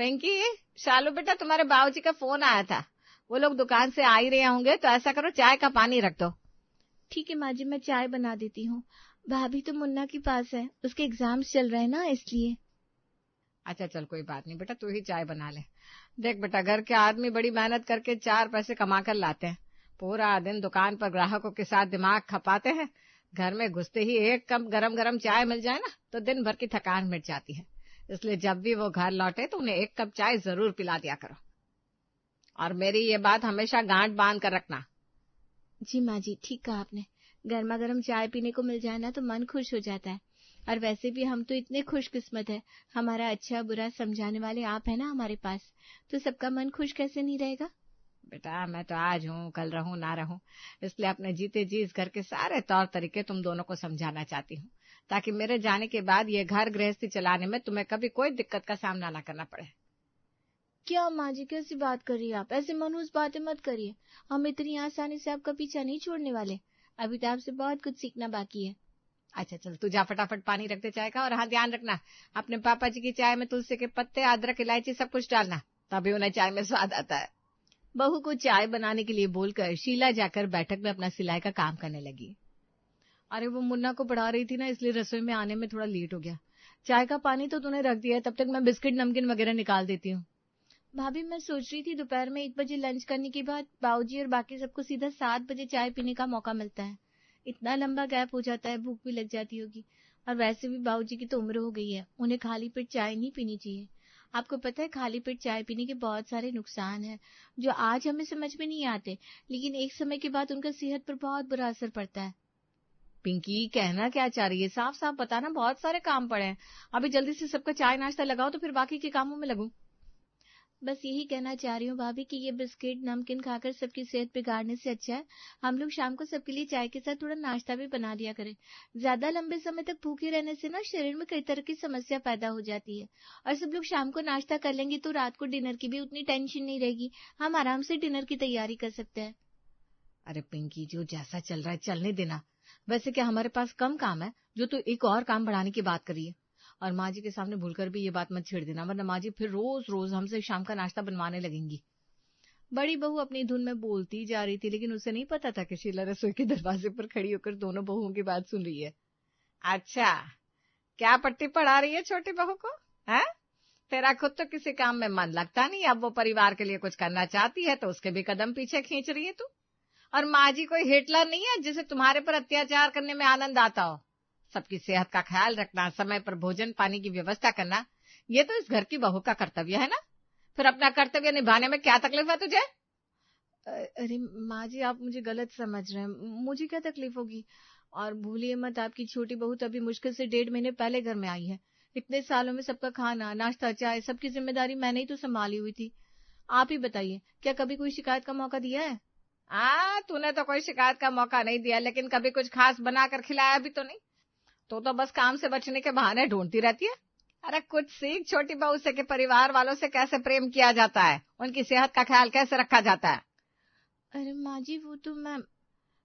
पिंकी, शालू बेटा, तुम्हारे बाबूजी का फोन आया था। वो लोग दुकान से आ ही रहे होंगे, तो ऐसा करो चाय का पानी रख दो। ठीक है माँ जी, मैं चाय बना देती हूँ। भाभी तो मुन्ना के पास है, उसके एग्जाम्स चल रहे हैं ना, इसलिए। अच्छा चल, कोई बात नहीं बेटा, तू ही चाय बना ले। देख बेटा, घर के आदमी बड़ी मेहनत करके 4 पैसे कमा कर लाते हैं, पूरा दिन दुकान पर ग्राहकों के साथ दिमाग खपाते हैं। घर में घुसते ही एक कप गरम गरम चाय मिल जाए ना, तो दिन भर की थकान मिट जाती है। इसलिए जब भी वो घर लौटे तो उन्हें 1 कप चाय जरूर पिला दिया करो। और मेरी ये बात हमेशा गांठ बांध कर रखना। जी माँ जी, ठीक कहा आपने। गर्मा गर्म चाय पीने को मिल जाए ना तो मन खुश हो जाता है। और वैसे भी हम तो इतने खुशकिस्मत है, हमारा अच्छा बुरा समझाने वाले आप है ना हमारे पास, तो सबका मन खुश कैसे नहीं रहेगा। बेटा, मैं तो आज हूँ, कल रहूं ना रहूं, इसलिए अपने जीते जी इस घर के सारे तौर तरीके तुम दोनों को समझाना चाहती हूँ, ताकि मेरे जाने के बाद ये घर गृहस्थी चलाने में तुम्हें कभी कोई दिक्कत का सामना न करना पड़े। क्या माँ जी, कैसी बात कर रही है आप? ऐसे मनहूस बातें मत करिए। हम इतनी आसानी से आपका पीछा नहीं छोड़ने वाले। अभी तो आपसे बहुत कुछ सीखना बाकी है। अच्छा चल, तू जा फटाफट पानी रख दे चाय का। और हाँ, ध्यान रखना, अपने पापा जी की चाय में तुलसी के पत्ते, अदरक, इलायची सब कुछ डालना, तभी उन्हें चाय में स्वाद आता है। बहू को चाय बनाने के लिए बोलकर शीला जाकर बैठक में अपना सिलाई का काम करने लगी। अरे वो मुन्ना को पढ़ा रही थी ना, इसलिए रसोई में आने में थोड़ा लेट हो गया। चाय का पानी तो तूने रख दिया है, तब तक मैं बिस्किट नमकीन वगैरह निकाल देती हूँ। भाभी, मैं सोच रही थी दोपहर में 1 बजे लंच करने के बाद बाबूजी और बाकी सबको सीधा 7 बजे चाय पीने का मौका मिलता है। इतना लंबा गैप हो जाता है, भूख भी लग जाती होगी। और वैसे भी बाबूजी की तो उम्र हो गई है, उन्हें खाली पेट चाय नहीं पीनी चाहिए। आपको पता है, खाली पेट चाय पीने के बहुत सारे नुकसान हैं, जो आज हमें समझ में नहीं आते, लेकिन एक समय के बाद उनका सेहत पर बहुत बुरा असर पड़ता है। पिंकी, कहना क्या चाह रही है? साफ साफ बताना, बहुत सारे काम पड़े हैं। अभी जल्दी से सबका चाय नाश्ता लगाओ, तो फिर बाकी के कामों में लगूं। बस यही कहना चाह रही हूँ भाभी कि ये बिस्किट नमकीन खाकर सबकी सेहत बिगाड़ने से अच्छा है हम लोग शाम को सबके लिए चाय के साथ थोड़ा नाश्ता भी बना दिया करें। ज्यादा लंबे समय तक भूखे रहने से ना शरीर में कई तरह की समस्या पैदा हो जाती है। और सब लोग शाम को नाश्ता कर लेंगे तो रात को डिनर की भी उतनी टेंशन नहीं रहेगी, हम आराम से डिनर की तैयारी कर सकते हैं। अरे पिंकी, जो जैसा चल रहा है चलने देना। वैसे क्या हमारे पास कम काम है जो तू एक और काम बढ़ाने की बात करी है? और माँ जी के सामने भूलकर भी ये बात मत छेड़ देना, वरना माँ जी फिर रोज रोज हमसे शाम का नाश्ता बनवाने लगेंगी। बड़ी बहू अपनी धुन में बोलती जा रही थी, लेकिन उसे नहीं पता था कि शीला रसोई के दरवाजे पर खड़ी होकर दोनों बहुओं की बात सुन रही है। अच्छा, क्या पट्टी पढ़ा रही है छोटी बहू को? है, तेरा खुद तो किसी काम में मन लगता नहीं, अब वो परिवार के लिए कुछ करना चाहती है तो उसके भी कदम पीछे खींच रही है तू। और माँ जी कोई हिटलर नहीं है जिसे तुम्हारे पर अत्याचार करने में आनंद आता हो। सबकी सेहत का ख्याल रखना, समय पर भोजन पानी की व्यवस्था करना, ये तो इस घर की बहू का कर्तव्य है ना। फिर अपना कर्तव्य निभाने में क्या तकलीफ है तुझे? अरे माँ जी, आप मुझे गलत समझ रहे हैं, मुझे क्या तकलीफ होगी। और भूलिए मत, आपकी छोटी बहू तो अभी मुश्किल से 1.5 महीने पहले घर में आई है। इतने सालों में सबका खाना नाश्ता चाय सबकी जिम्मेदारी मैंने ही तो संभाली हुई थी। आप ही बताइए, क्या कभी कोई शिकायत का मौका दिया है? तूने तो कोई शिकायत का मौका नहीं दिया, लेकिन कभी कुछ खास बनाकर खिलाया भी तो नहीं। तो बस काम से बचने के बहाने ढूंढती रहती है। अरे कुछ सीख छोटी बहू से कि परिवार वालों से कैसे प्रेम किया जाता है, उनकी सेहत का ख्याल कैसे रखा जाता है। अरे माँ जी, वो तो मैं।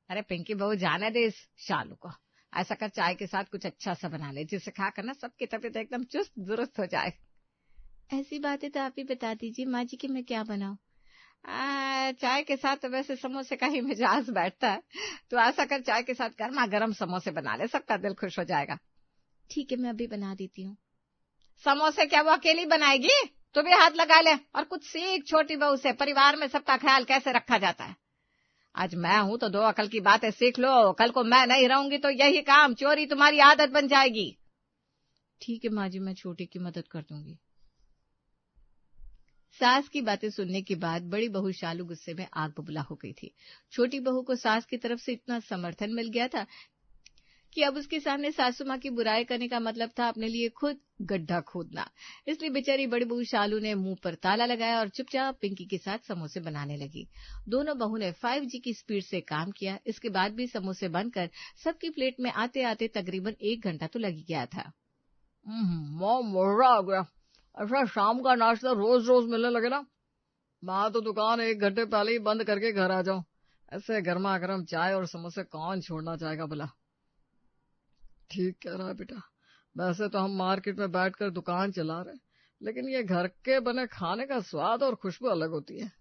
अरे पिंकी बहू, जाने दे इस शालू को। ऐसा कर, चाय के साथ कुछ अच्छा सा बना ले जिसे खाकर ना सबकी तबीयत एकदम चुस्त दुरुस्त हो जाए। ऐसी बातें तो आप ही बता दीजिए माँ जी कि मैं क्या बनाऊं। चाय के साथ तो वैसे समोसे का ही मिजाज बैठता है, तो ऐसा कर, चाय के साथ गर्मा गर्म समोसे बना ले, सबका दिल खुश हो जाएगा। ठीक है, मैं अभी बना देती हूँ। समोसे क्या वो अकेली बनाएगी? तू भी हाथ लगा ले और कुछ सीख छोटी बहू से, परिवार में सबका ख्याल कैसे रखा जाता है। आज मैं हूं तो 2 अकल की बातें सीख लो, कल को मैं नहीं रहूंगी तो यही काम चोरी तुम्हारी आदत बन जाएगी। ठीक है माँ जी, मैं छोटी की मदद कर दूंगी। सास की बातें सुनने के बाद बड़ी बहू शालू गुस्से में आग बबूला हो गई थी। छोटी बहू को सास की तरफ से इतना समर्थन मिल गया था कि अब उसके सामने सासू माँ की बुराई करने का मतलब था अपने लिए खुद गड्ढा खोदना। इसलिए बेचारी बड़ी बहू शालू ने मुंह पर ताला लगाया और चुपचाप पिंकी के साथ समोसे बनाने लगी। दोनों बहू ने 5G की स्पीड से काम किया। इसके बाद भी समोसे बनकर सबकी प्लेट में आते आते तकरीबन 1 घंटा तो लग ही गया था। मजा आ गया। ऐसा शाम का नाश्ता रोज रोज मिलने लगे ना, मैं तो दुकान 1 घंटे पहले ही बंद करके घर आ जाऊं। ऐसे गर्मा गर्म चाय और समोसे कौन छोड़ना चाहेगा भला। ठीक कह रहा है बेटा, वैसे तो हम मार्केट में बैठकर दुकान चला रहे, लेकिन ये घर के बने खाने का स्वाद और खुशबू अलग होती है।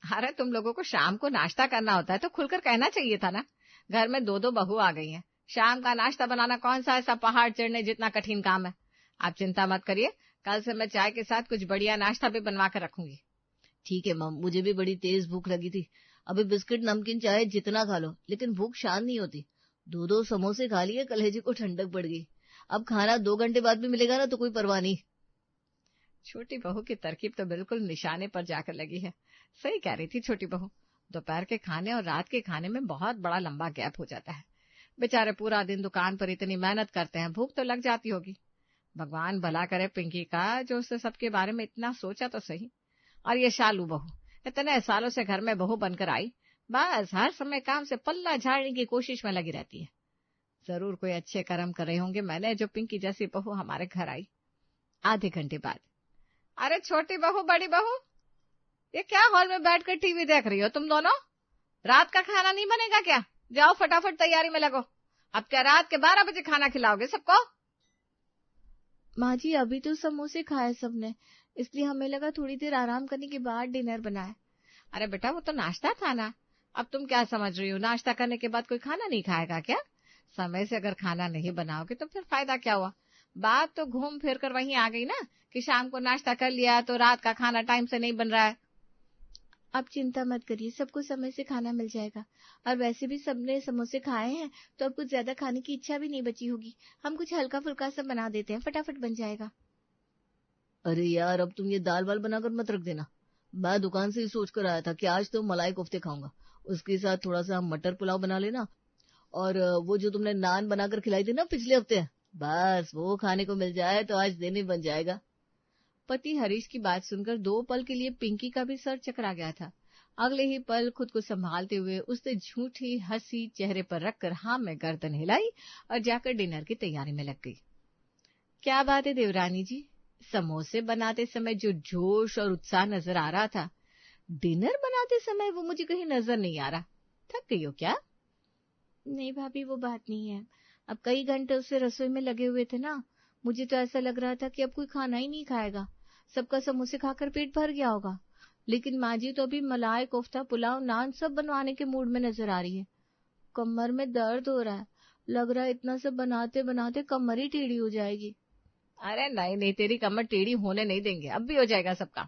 अरे तुम लोगों को शाम को नाश्ता करना होता है तो खुलकर कहना चाहिए था ना। घर में दो दो बहू आ गई हैं। शाम का नाश्ता बनाना कौन सा ऐसा पहाड़ चढ़ने जितना कठिन काम है। आप चिंता मत करिए, कल से मैं चाय के साथ कुछ बढ़िया नाश्ता भी बनवा कर रखूंगी। ठीक है मम, मुझे भी बड़ी तेज भूख लगी थी। अभी बिस्किट नमकीन चाहे जितना खा लो, लेकिन भूख शांत नहीं होती। 2 समोसे खा लिए, कलेजे को ठंडक पड़ गई। अब खाना 2 घंटे बाद भी मिलेगा ना तो कोई परवाह नहीं। छोटी बहू की तरकीब तो बिल्कुल निशाने पर जाकर लगी है। सही कह रही थी छोटी बहू। दोपहर के खाने और रात के खाने में बहुत बड़ा लंबा गैप हो जाता है। बेचारे पूरा दिन दुकान पर इतनी मेहनत करते हैं, भूख तो लग जाती होगी। भगवान भला करे पिंकी का, जो उससे सबके बारे में इतना सोचा तो सही। और ये शालू बहू इतने सालों से घर में बहू बनकर आई, बस हर समय काम से पल्ला झाड़ने की कोशिश में लगी रहती है। जरूर कोई अच्छे कर्म कर रहे होंगे मैंने जो पिंकी जैसी बहू हमारे घर आई। आधे घंटे बाद, अरे छोटी बहू बड़ी बहू, ये क्या हॉल में बैठकर टीवी देख रही हो तुम दोनों? रात का खाना नहीं बनेगा क्या? जाओ फटाफट तैयारी में लगो। अब क्या रात के 12 बजे खाना खिलाओगे सबको? माँ जी अभी तो समोसे खाए सबने, इसलिए हमें लगा थोड़ी देर आराम करने के बाद डिनर बनाए। अरे बेटा वो तो नाश्ता था ना। अब तुम क्या समझ रही हो, नाश्ता करने के बाद कोई खाना नहीं खाएगा क्या? समय से अगर खाना नहीं बनाओगे तो फिर फायदा क्या हुआ? बात तो घूम फिर कर वहीं आ गई ना कि शाम को नाश्ता कर लिया तो रात का खाना टाइम से नहीं बन रहा है। आप चिंता मत करिए, सबको समय से खाना मिल जाएगा। और वैसे भी सबने समोसे खाए हैं तो अब कुछ ज्यादा खाने की इच्छा भी नहीं बची होगी। हम कुछ हल्का फुल्का सा बना देते हैं, फटाफट बन जाएगा। अरे यार, अब तुम ये दाल वाल बनाकर मत रख देना। मैं दुकान से ही सोच कर आया था कि आज तो मलाई कोफ्ते खाऊंगा, उसके साथ थोड़ा सा मटर पुलाव बना लेना। और वो जो तुमने नान बनाकर खिलाई थी ना पिछले हफ्ते, बस वो खाने को मिल जाए तो आज दिन ही बन जाएगा। पति हरीश की बात सुनकर 2 पल के लिए पिंकी का भी सर चकरा गया था। अगले ही पल खुद को संभालते हुए उसने झूठी हंसी चेहरे पर रखकर हाँ में गर्दन हिलाई और जाकर डिनर की तैयारी में लग गई। क्या बात है देवरानी जी, समोसे बनाते समय जो जोश और उत्साह नजर आ रहा था, डिनर बनाते समय वो मुझे कहीं नजर नहीं आ रहा। थक गई हो क्या? नहीं भाभी, वो बात नहीं है। अब कई घंटे उससे रसोई में लगे हुए थे ना, मुझे तो ऐसा लग रहा था कि अब कोई खाना ही नहीं खाएगा, सबका समोसे खाकर पेट भर गया होगा। लेकिन माँ जी तो अभी मलाई कोफ्ता पुलाव नान सब बनवाने के मूड में नजर आ रही है। कमर में दर्द हो रहा है, लग रहा है इतना सब बनाते बनाते कमर ही टेढ़ी हो जाएगी। अरे नहीं नहीं, तेरी कमर टेढ़ी होने नहीं देंगे, अब भी हो जाएगा सबका।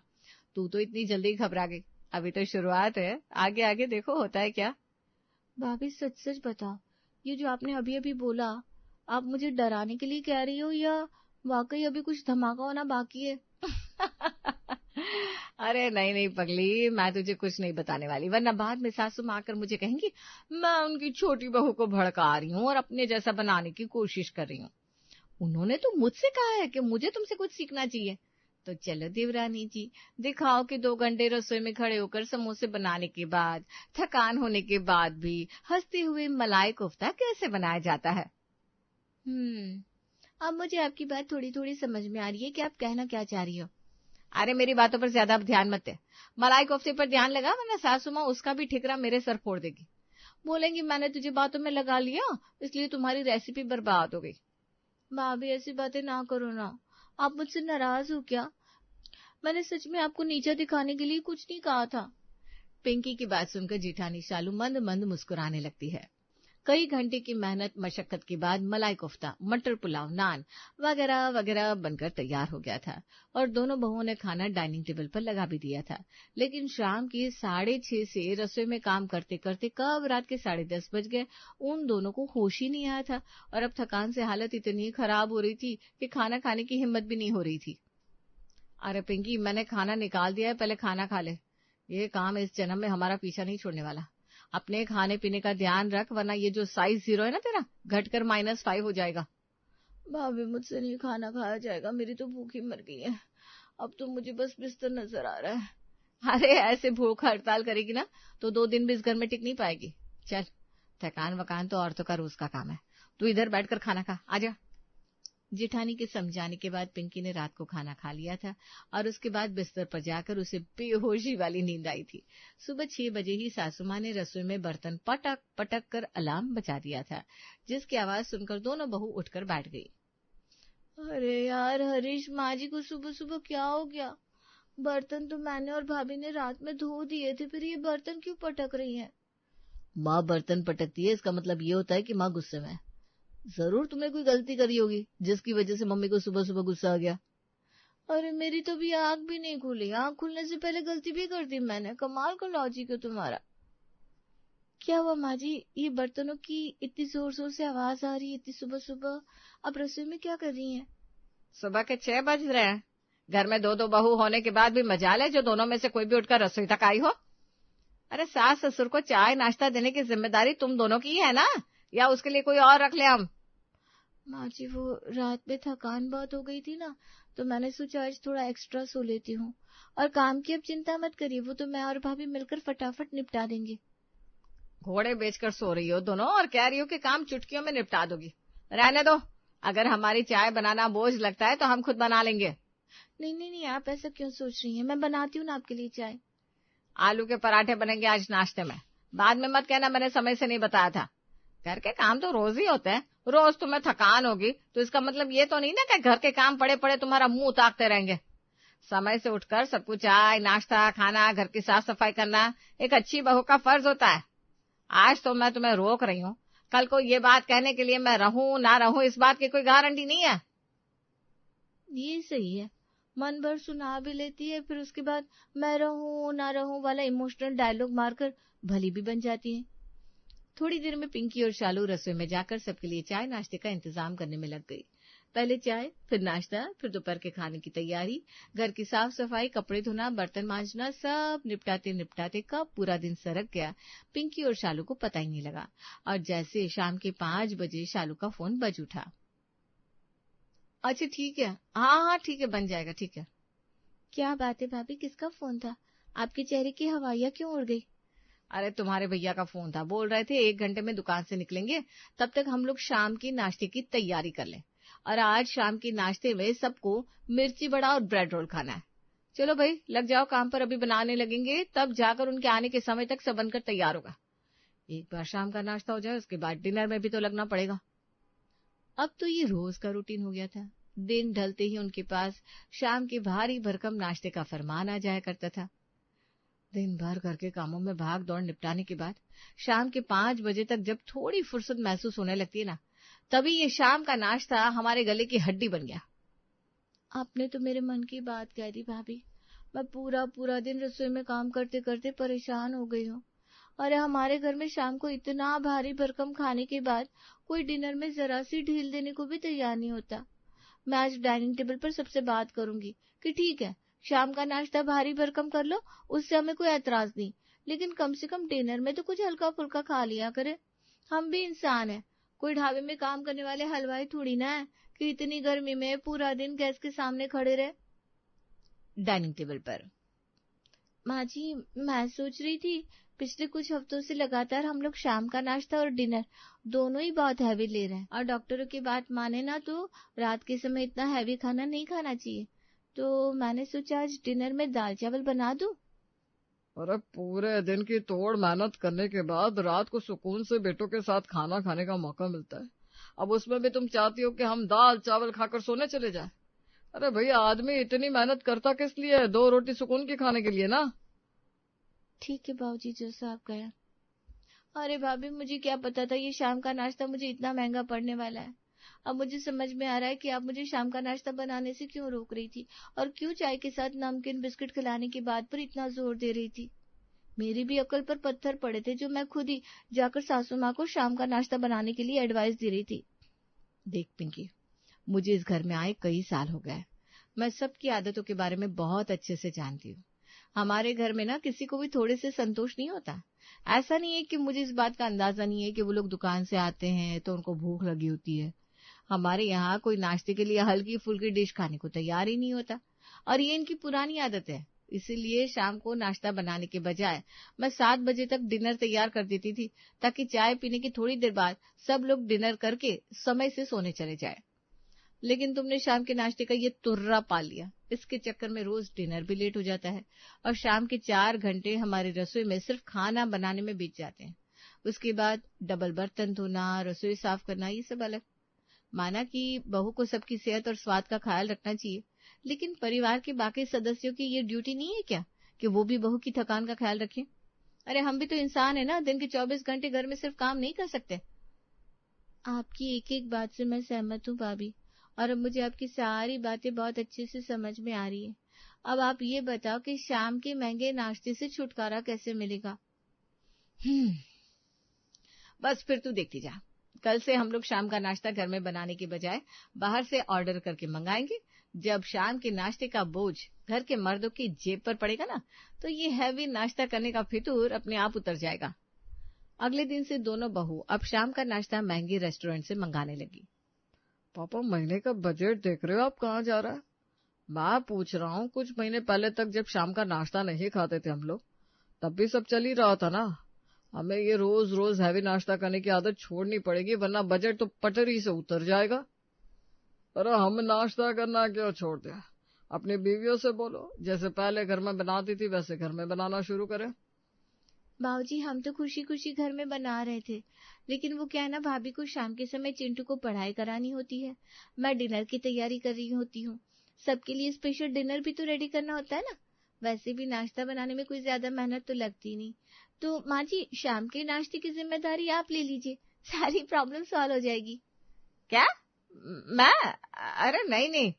तू तो इतनी जल्दी घबरा गई, अभी तो शुरुआत है, आगे आगे देखो होता है क्या। भाभी सच सच बताओ, ये जो आपने अभी अभी बोला, आप मुझे डराने के लिए कह रही हो या वाकई अभी कुछ धमाका होना बाकी है? अरे नहीं नहीं पगली, मैं तुझे कुछ नहीं बताने वाली, वरना बाद में सासू माँ आकर मुझे कहेंगी मैं उनकी छोटी बहू को भड़का रही हूँ और अपने जैसा बनाने की कोशिश कर रही हूँ। उन्होंने तो मुझसे कहा है कि मुझे तुमसे कुछ सीखना चाहिए। तो चलो देवरानी जी, दिखाओ कि 2 घंटे रसोई में खड़े होकर समोसे बनाने के बाद, थकान होने के बाद भी हंसते हुए मलाई कोफ्ता कैसे बनाया जाता है। अब मुझे आपकी बात थोड़ी थोड़ी समझ में आ रही है कि आप कहना क्या चाह रही हो। अरे मेरी बातों पर ज्यादा ध्यान मत दे, मलाई कोफ्ते पर ध्यान लगा, वरना सासू माँ उसका भी ठिकरा मेरे सर फोड़ देगी। बोलेंगी मैंने तुझे बातों में लगा लिया इसलिए तुम्हारी रेसिपी बर्बाद हो गई। भाभी ऐसी बातें ना करो ना, आप मुझसे नाराज हो क्या? मैंने सच में आपको नीचा दिखाने के लिए कुछ नहीं कहा था। पिंकी की बात सुनकर जिठानी शालू मंद मंद मुस्कुराने लगती है। कई घंटे की मेहनत मशक्कत के बाद मलाई कोफ्ता, मटर पुलाव, नान वगैरह वगैरह बनकर तैयार हो गया था और दोनों बहुओं ने खाना डाइनिंग टेबल पर लगा भी दिया था। लेकिन शाम के 6:30 से रसोई में काम करते करते कब रात के 10:30 बज गए, उन दोनों को होश ही नहीं आया था और अब थकान से हालत इतनी खराब हो रही थी कि खाना खाने की हिम्मत भी नहीं हो रही थी। अरे पिंकी, मैंने खाना निकाल दिया है, पहले खाना खा ले। ये काम इस जन्म में हमारा पीछा नहीं छोड़ने वाला। अपने खाने पीने का ध्यान रख, वरना ये जो साइज 0 है ना तेरा, घटकर -5 हो जाएगा। भाभी मुझसे नहीं खाना खाया जाएगा, मेरी तो भूख ही मर गई है। अब तो मुझे बस बिस्तर नजर आ रहा है। अरे ऐसे भूख हड़ताल करेगी ना तो 2 दिन भी इस घर में टिक नहीं पाएगी। चल, थकान वकान तो औरतों का रोज का काम है, तू इधर बैठकर खाना खा, आजा। जिठानी के समझाने के बाद पिंकी ने रात को खाना खा लिया था और उसके बाद बिस्तर पर जाकर उसे बेहोशी वाली नींद आई थी। सुबह 6 बजे ही सासू माँ ने रसोई में बर्तन पटक पटक कर अलार्म बजा दिया था, जिसकी आवाज सुनकर दोनों बहू उठकर बैठ गई। अरे यार हरीश, माँ जी को सुबह सुबह क्या हो गया? बर्तन तो मैंने और भाभी ने रात में धो दिए थे, फिर ये बर्तन क्यों पटक रही हैं? माँ बर्तन पटकती है इसका मतलब ये होता है कि माँ गुस्से में है। जरूर तुमने कोई गलती करी होगी जिसकी वजह से मम्मी को सुबह सुबह गुस्सा आ गया। अरे मेरी तो भी आँख भी नहीं खुली, आँख खुलने से पहले गलती भी कर दी मैंने। कमाल का लॉजिक है तुम्हारा। क्या हुआ माँ जी? ये बर्तनों की इतनी जोर जोर से आवाज आ रही है इतनी सुबह सुबह? अब रसोई में क्या कर रही हैं? सुबह के 6 बज रहे हैं। घर में दो दो बहू होने के बाद भी मजाल है जो दोनों में से कोई भी उठकर रसोई तक आई हो। अरे सास ससुर को चाय नाश्ता देने की जिम्मेदारी तुम दोनों की है ना, या उसके लिए कोई और रख ले हम? माँ जी वो रात में थकान बहुत हो गई थी ना, तो मैंने सोचा आज थोड़ा एक्स्ट्रा सो लेती हूँ। और काम की अब चिंता मत करिए, वो तो मैं और भाभी मिलकर फटाफट निपटा देंगे। घोड़े बेचकर सो रही हो दोनों और कह रही हो कि काम चुटकियों में निपटा दोगी। रहने दो, अगर हमारी चाय बनाना बोझ लगता है तो हम खुद बना लेंगे। नहीं नहीं नहीं, आप ऐसा क्यों सोच रही हैं? मैं बनाती हूँ ना आपके लिए चाय। आलू के पराठे बनेंगे आज नाश्ते में। बाद में मत कहना मैंने समय से नहीं बताया था। घर के काम तो रोज ही होते हैं। रोज तुम्हें थकान होगी तो इसका मतलब ये तो नहीं ना कि घर के काम पड़े पड़े तुम्हारा मुंह ताकते रहेंगे। समय से उठकर सबको चाय नाश्ता खाना, घर की साफ सफाई करना एक अच्छी बहू का फर्ज होता है। आज तो मैं तुम्हें रोक रही हूँ, कल को ये बात कहने के लिए मैं रहूं ना रहूं इस बात की कोई गारंटी नहीं है। ये सही है, मन भर सुना भी लेती है, फिर उसके बाद मैं रहूं ना रहूं वाला इमोशनल डायलॉग मारकर भली भी बन जाती है। थोड़ी देर में पिंकी और शालू रसोई में जाकर सबके लिए चाय नाश्ते का इंतजाम करने में लग गई। पहले चाय, फिर नाश्ता, फिर दोपहर के खाने की तैयारी, घर की साफ सफाई, कपड़े धोना, बर्तन मांजना, सब निपटाते निपटाते कब पूरा दिन सरक गया पिंकी और शालू को पता ही नहीं लगा। और जैसे शाम के 5 बजे शालू का फोन बज उठा। अच्छा ठीक है, हाँ हाँ ठीक है, बन जाएगा, ठीक है। क्या बात है भाभी, किसका फोन था? आपके चेहरे की हवाइयां क्यों उड़ गई? अरे तुम्हारे भैया का फोन था, बोल रहे थे 1 घंटे में दुकान से निकलेंगे, तब तक हम लोग शाम की नाश्ते की तैयारी कर लें। और आज शाम के नाश्ते में सबको मिर्ची बड़ा और ब्रेड रोल खाना है। चलो भाई लग जाओ काम पर, अभी बनाने लगेंगे तब जाकर उनके आने के समय तक सब बनकर तैयार होगा। एक बार शाम का नाश्ता हो जाए उसके बाद डिनर में भी तो लगना पड़ेगा। अब तो ये रोज का रूटीन हो गया था। दिन ढलते ही उनके पास शाम के भारी भरकम नाश्ते का फरमान आ जाया करता था। दिन भर घर के कामों में भाग दौड़ निपटाने के बाद शाम के 5 बजे तक जब थोड़ी फुर्सत महसूस होने लगती है ना, तभी ये शाम का नाश्ता हमारे गले की हड्डी बन गया। आपने तो मेरे मन की बात कह दी भाभी। मैं पूरा पूरा दिन रसोई में काम करते करते परेशान हो गई हूँ। और हमारे घर में शाम को इतना भारी भरकम खाने के बाद कोई डिनर में जरा सी ढील देने को भी तैयार नहीं होता। मैं आज डाइनिंग टेबल पर सबसे बात करूंगी कि ठीक है, शाम का नाश्ता भारी भरकम कर लो, उससे हमें कोई एतराज नहीं, लेकिन कम से कम डिनर में तो कुछ हल्का फुल्का खा लिया करे। हम भी इंसान हैं, कोई ढाबे में काम करने वाले हलवाई थोड़ी ना है कि इतनी गर्मी में पूरा दिन गैस के सामने खड़े रहे। डाइनिंग टेबल पर माँ जी, मैं सोच रही थी पिछले कुछ हफ्तों से लगातार हम लोग शाम का नाश्ता और डिनर दोनों ही बहुत हैवी ले रहे हैं, और डॉक्टरों की बात माने ना तो रात के समय इतना हैवी खाना नहीं खाना चाहिए। तो मैंने सोचा आज डिनर में दाल चावल बना दूं। अरे पूरे दिन की तोड़ मेहनत करने के बाद रात को सुकून से बेटों के साथ खाना खाने का मौका मिलता है, अब उसमें भी तुम चाहती हो कि हम दाल चावल खाकर सोने चले जाए? अरे भैया आदमी इतनी मेहनत करता किस लिए है? 2 रोटी सुकून की खाने के लिए ना। ठीक है बाबूजी, जैसा आप कहें। अरे भाभी, मुझे क्या पता था ये शाम का नाश्ता मुझे इतना महंगा पड़ने वाला है। अब मुझे समझ में आ रहा है कि आप मुझे शाम का नाश्ता बनाने से क्यों रोक रही थी, और क्यों चाय के साथ नमकीन बिस्किट खिलाने की बात पर इतना जोर दे रही थी। मेरी भी अकल पर पत्थर पड़े थे जो मैं खुद ही जाकर सासू माँ को शाम का नाश्ता बनाने के लिए एडवाइस दे रही थी। देख पिंकी, मुझे इस घर में आए कई साल हो गए, मैं सबकी आदतों के बारे में बहुत अच्छे से जानती हूँ। हमारे घर में ना किसी को भी थोड़े से संतोष नहीं होता। ऐसा नहीं है कि मुझे इस बात का अंदाजा नहीं है कि वो लोग दुकान से आते हैं तो उनको भूख लगी होती है। हमारे यहाँ कोई नाश्ते के लिए हल्की फुल्की डिश खाने को तैयार ही नहीं होता, और ये इनकी पुरानी आदत है। इसीलिए शाम को नाश्ता बनाने के बजाय मैं 7 बजे तक डिनर तैयार कर देती थी, ताकि चाय पीने की थोड़ी देर बाद सब लोग डिनर करके समय से सोने चले जाए। लेकिन तुमने शाम के नाश्ते का ये तुर्रा पाल लिया, इसके चक्कर में रोज डिनर भी लेट हो जाता है और शाम के 4 घंटे हमारी रसोई में सिर्फ खाना बनाने में बीत जाते हैं। उसके बाद डबल बर्तन धोना, रसोई साफ करना, ये सब अलग। माना कि बहू को सबकी सेहत और स्वाद का ख्याल रखना चाहिए, लेकिन परिवार के बाकी सदस्यों की ये ड्यूटी नहीं है क्या कि वो भी बहू की थकान का ख्याल रखें? अरे हम भी तो इंसान है ना, दिन के 24 घंटे घर में सिर्फ काम नहीं कर सकते। आपकी एक एक बात से मैं सहमत हूँ भाभी, और अब मुझे आपकी सारी बातें बहुत अच्छे से समझ में आ रही है। अब आप ये बताओ कि शाम के महंगे नाश्ते से छुटकारा कैसे मिलेगा? बस फिर तू देखती जा। कल से हम लोग शाम का नाश्ता घर में बनाने के बजाय बाहर से ऑर्डर करके मंगाएंगे। जब शाम के नाश्ते का बोझ घर के मर्दों की जेब पर पड़ेगा ना, तो ये हैवी नाश्ता करने का फितूर अपने आप उतर जाएगा। अगले दिन से दोनों बहू अब शाम का नाश्ता महंगे रेस्टोरेंट से मंगाने लगी। पापा, महीने का बजट देख रहे हो आप कहाँ जा रहा है? मैं पूछ रहा हूँ, कुछ महीने पहले तक जब शाम का नाश्ता नहीं खाते थे हम लोग, तब भी सब चल ही रहा था ना। हमें ये रोज रोज हैवी नाश्ता करने की आदत छोड़नी पड़ेगी, वरना बजट तो पटरी से उतर जाएगा। अरे हम नाश्ता करना क्यों छोड़ दिया? अपनी बीवियों से बोलो, जैसे पहले घर में बनाती थी वैसे घर में बनाना शुरू करें। बाबूजी, हम तो खुशी खुशी घर में बना रहे थे, लेकिन वो क्या है ना, भाभी को शाम के समय चिंटू को पढ़ाई करानी होती है, मैं डिनर की तैयारी कर रही होती हूँ, सबके लिए स्पेशल डिनर भी तो रेडी करना होता है ना। वैसे भी नाश्ता बनाने में कोई ज्यादा मेहनत तो लगती नहीं। तो माँ जी, शाम के नाश्ते की जिम्मेदारी आप ले लीजिए, सारी प्रॉब्लम सॉल्व हो जाएगी। क्या? मैं? अरे नहीं नहीं,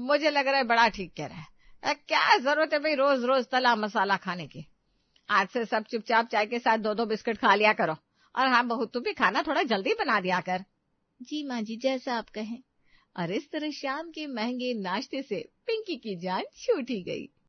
मुझे लग रहा है बड़ा ठीक कह रहा है। क्या जरूरत है भाई रोज रोज तला मसाला खाने की? आज से सब चुपचाप चाय के साथ 2-2 बिस्किट खा लिया करो। और हाँ बहू, तू भी खाना थोड़ा जल्दी बना दिया कर। जी माँ जी, जैसा आप कहें। और इस तरह शाम के महंगे नाश्ते से पिंकी की जान छूट ही गई।